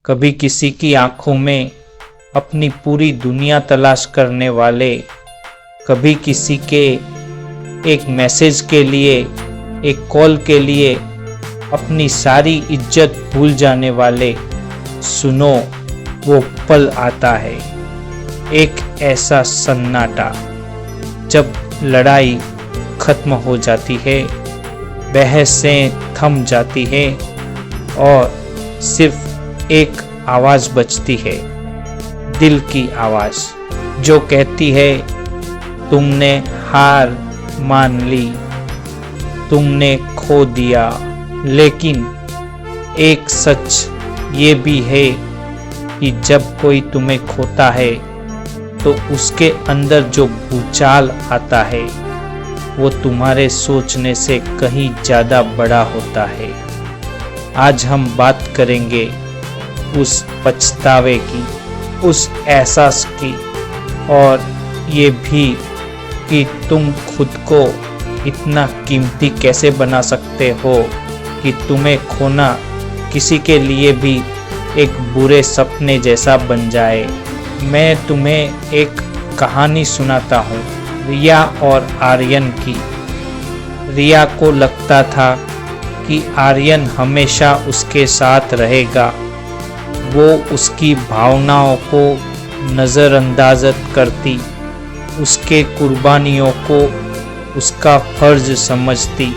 कभी किसी की आंखों में अपनी पूरी दुनिया तलाश करने वाले, कभी किसी के एक मैसेज के लिए, एक कॉल के लिए अपनी सारी इज्जत भूल जाने वाले। सुनो, वो पल आता है, एक ऐसा सन्नाटा जब लड़ाई खत्म हो जाती है, बहसें थम जाती है और सिर्फ एक आवाज़ बचती है, दिल की आवाज़ जो कहती है तुमने हार मान ली, तुमने खो दिया। लेकिन एक सच ये भी है कि जब कोई तुम्हें खोता है तो उसके अंदर जो भूचाल आता है वो तुम्हारे सोचने से कहीं ज़्यादा बड़ा होता है। आज हम बात करेंगे उस पछतावे की, उस एहसास की, और ये भी कि तुम खुद को इतना कीमती कैसे बना सकते हो कि तुम्हें खोना किसी के लिए भी एक बुरे सपने जैसा बन जाए। मैं तुम्हें एक कहानी सुनाता हूँ रिया और आर्यन की। रिया को लगता था कि आर्यन हमेशा उसके साथ रहेगा, वो उसकी भावनाओं को नज़रअंदाज करती, उसके कुर्बानियों को उसका फर्ज समझती।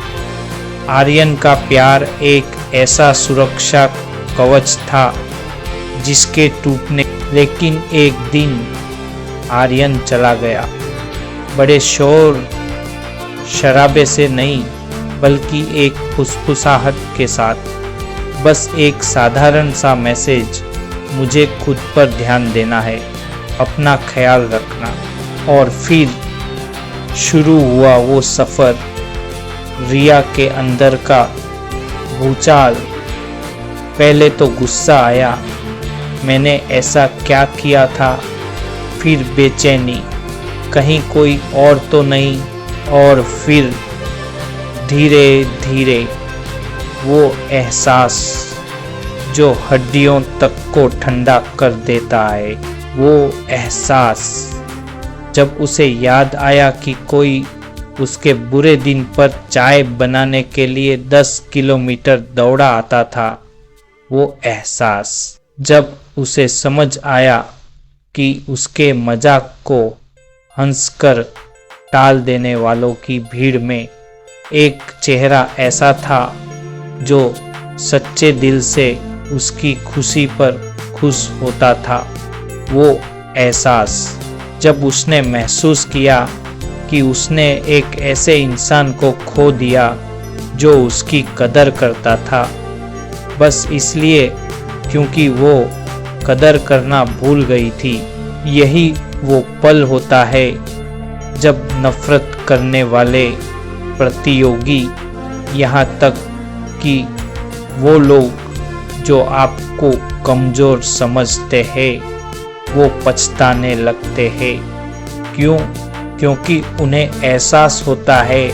आर्यन का प्यार एक ऐसा सुरक्षा कवच था जिसके टूटने, लेकिन एक दिन आर्यन चला गया, बड़े शोर शराबे से नहीं बल्कि एक फुसफुसाहट के साथ। बस एक साधारण सा मैसेज, मुझे खुद पर ध्यान देना है, अपना ख्याल रखना। और फिर शुरू हुआ वो सफ़र, रिया के अंदर का भूचाल। पहले तो गुस्सा आया, मैंने ऐसा क्या किया था, फिर बेचैनी, कहीं कोई और तो नहीं, और फिर धीरे धीरे वो एहसास जो हड्डियों तक को ठंडा कर देता है, वो एहसास जब उसे याद आया कि कोई उसके बुरे दिन पर चाय बनाने के लिए 10 किलोमीटर दौड़ा आता था, वो एहसास जब उसे समझ आया कि उसके मजाक को हंसकर टाल देने वालों की भीड़ में एक चेहरा ऐसा था जो सच्चे दिल से उसकी खुशी पर खुश होता था। वो एहसास जब उसने महसूस किया कि उसने एक ऐसे इंसान को खो दिया जो उसकी कदर करता था, बस इसलिए क्योंकि वो कदर करना भूल गई थी। यही वो पल होता है जब नफरत करने वाले प्रतियोगी, यहाँ तक कि वो लोग जो आपको कमज़ोर समझते हैं, वो पछताने लगते हैं। क्यों? क्योंकि उन्हें एहसास होता है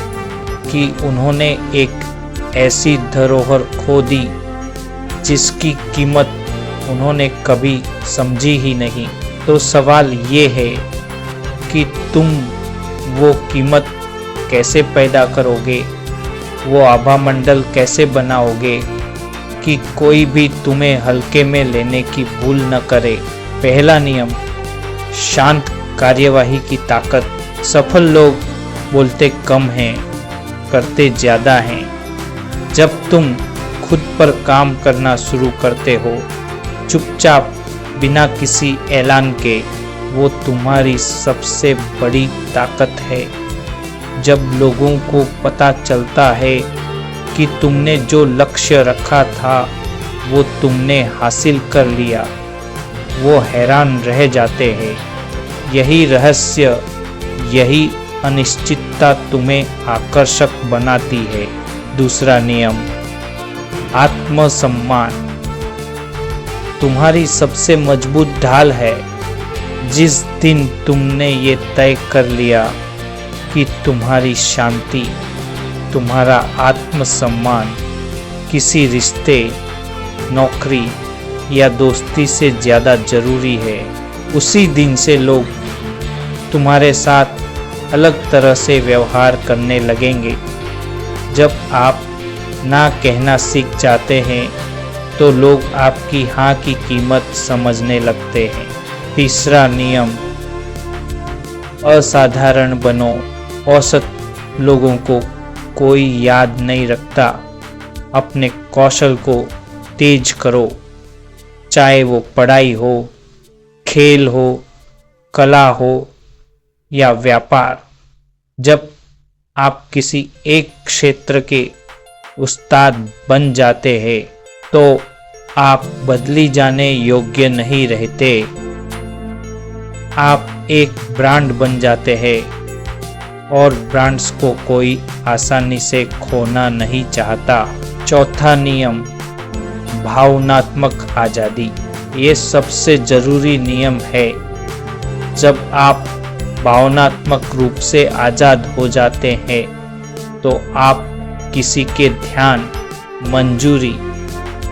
कि उन्होंने एक ऐसी धरोहर खो दी जिसकी कीमत उन्होंने कभी समझी ही नहीं। तो सवाल ये है कि तुम वो कीमत कैसे पैदा करोगे, वो आभा मंडल कैसे बनाओगे कि कोई भी तुम्हें हल्के में लेने की भूल न करे। पहला नियम, शांत कार्यवाही की ताकत। सफल लोग बोलते कम हैं, करते ज़्यादा हैं। जब तुम खुद पर काम करना शुरू करते हो, चुपचाप बिना किसी ऐलान के, वो तुम्हारी सबसे बड़ी ताकत है। जब लोगों को पता चलता है कि तुमने जो लक्ष्य रखा था वो तुमने हासिल कर लिया, वो हैरान रह जाते हैं। यही रहस्य, यही अनिश्चितता तुम्हें आकर्षक बनाती है। दूसरा नियम, आत्मसम्मान तुम्हारी सबसे मजबूत ढाल है। जिस दिन तुमने ये तय कर लिया कि तुम्हारी शांति, तुम्हारा आत्मसम्मान किसी रिश्ते, नौकरी या दोस्ती से ज़्यादा ज़रूरी है। उसी दिन से लोग तुम्हारे साथ अलग तरह से व्यवहार करने लगेंगे। जब आप ना कहना सीख जाते हैं तो लोग आपकी हाँ की कीमत समझने लगते हैं। तीसरा नियम, असाधारण बनो। औसत लोगों को कोई याद नहीं रखता। अपने कौशल को तेज करो, चाहे वो पढ़ाई हो, खेल हो, कला हो या व्यापार। जब आप किसी एक क्षेत्र के उस्ताद बन जाते हैं तो आप बदली जाने योग्य नहीं रहते। आप एक ब्रांड बन जाते हैं और ब्रांड्स को कोई आसानी से खोना नहीं चाहता। चौथा नियम, भावनात्मक आज़ादी। ये सबसे ज़रूरी नियम है। जब आप भावनात्मक रूप से आज़ाद हो जाते हैं तो आप किसी के ध्यान, मंजूरी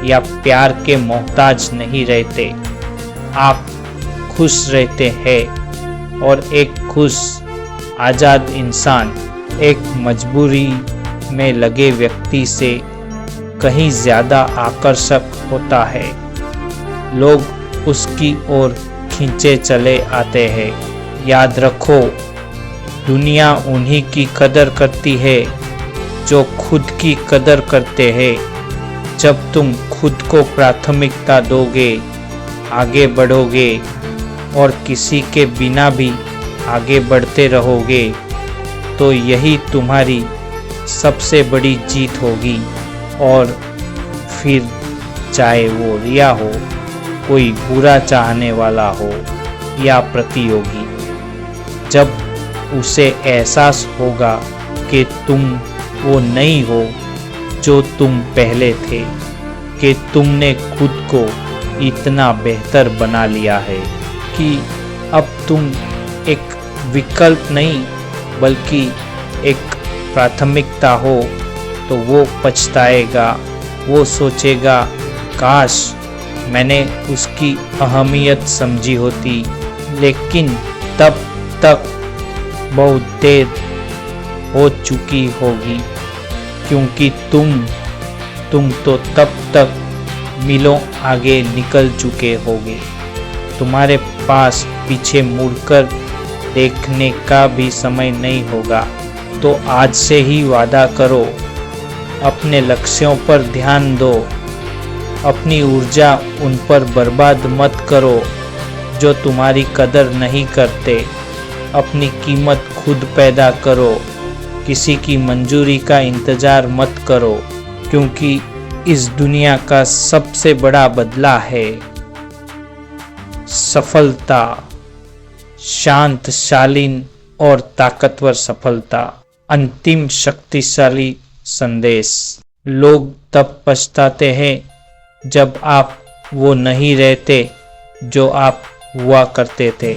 या प्यार के मोहताज नहीं रहते। आप खुश रहते हैं और एक खुश, आज़ाद इंसान एक मजबूरी में लगे व्यक्ति से कहीं ज़्यादा आकर्षक होता है। लोग उसकी ओर खींचे चले आते हैं। याद रखो, दुनिया उन्हीं की कदर करती है जो खुद की कदर करते हैं। जब तुम खुद को प्राथमिकता दोगे, आगे बढ़ोगे और किसी के बिना भी आगे बढ़ते रहोगे तो यही तुम्हारी सबसे बड़ी जीत होगी। और फिर चाहे वो रिया हो, कोई बुरा चाहने वाला हो या प्रतियोगी, जब उसे एहसास होगा कि तुम वो नहीं हो जो तुम पहले थे, कि तुमने खुद को इतना बेहतर बना लिया है कि अब तुम एक विकल्प नहीं बल्कि एक प्राथमिकता हो, तो वो पछताएगा। वो सोचेगा, काश मैंने उसकी अहमियत समझी होती। लेकिन तब तक बहुत देर हो चुकी होगी, क्योंकि तुम तो तब तक मीलों आगे निकल चुके होगे। तुम्हारे पास पीछे मुड़कर देखने का भी समय नहीं होगा। तो आज से ही वादा करो, अपने लक्ष्यों पर ध्यान दो, अपनी ऊर्जा उन पर बर्बाद मत करो जो तुम्हारी कदर नहीं करते। अपनी कीमत खुद पैदा करो, किसी की मंजूरी का इंतज़ार मत करो, क्योंकि इस दुनिया का सबसे बड़ा बदला है सफलता, शांत, शालीन और ताकतवर सफलता। अंतिम शक्तिशाली संदेश, लोग तब पछताते हैं जब आप वो नहीं रहते जो आप हुआ करते थे।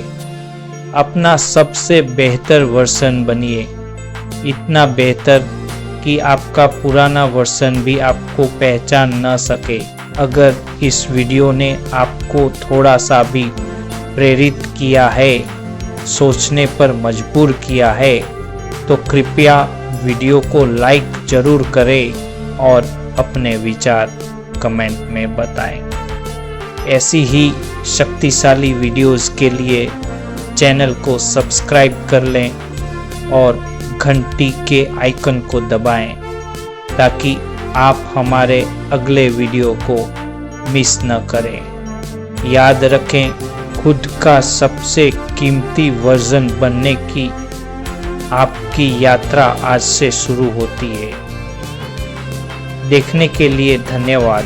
अपना सबसे बेहतर वर्जन बनिए, इतना बेहतर कि आपका पुराना वर्जन भी आपको पहचान न सके। अगर इस वीडियो ने आपको थोड़ा सा भी प्रेरित किया है, सोचने पर मजबूर किया है, तो कृपया वीडियो को लाइक जरूर करें और अपने विचार कमेंट में बताएं। ऐसी ही शक्तिशाली वीडियोस के लिए चैनल को सब्सक्राइब कर लें और घंटी के आइकन को दबाएं ताकि आप हमारे अगले वीडियो को मिस न करें। याद रखें, खुद का सबसे कीमती वर्जन बनने की आपकी यात्रा आज से शुरू होती है। देखने के लिए धन्यवाद।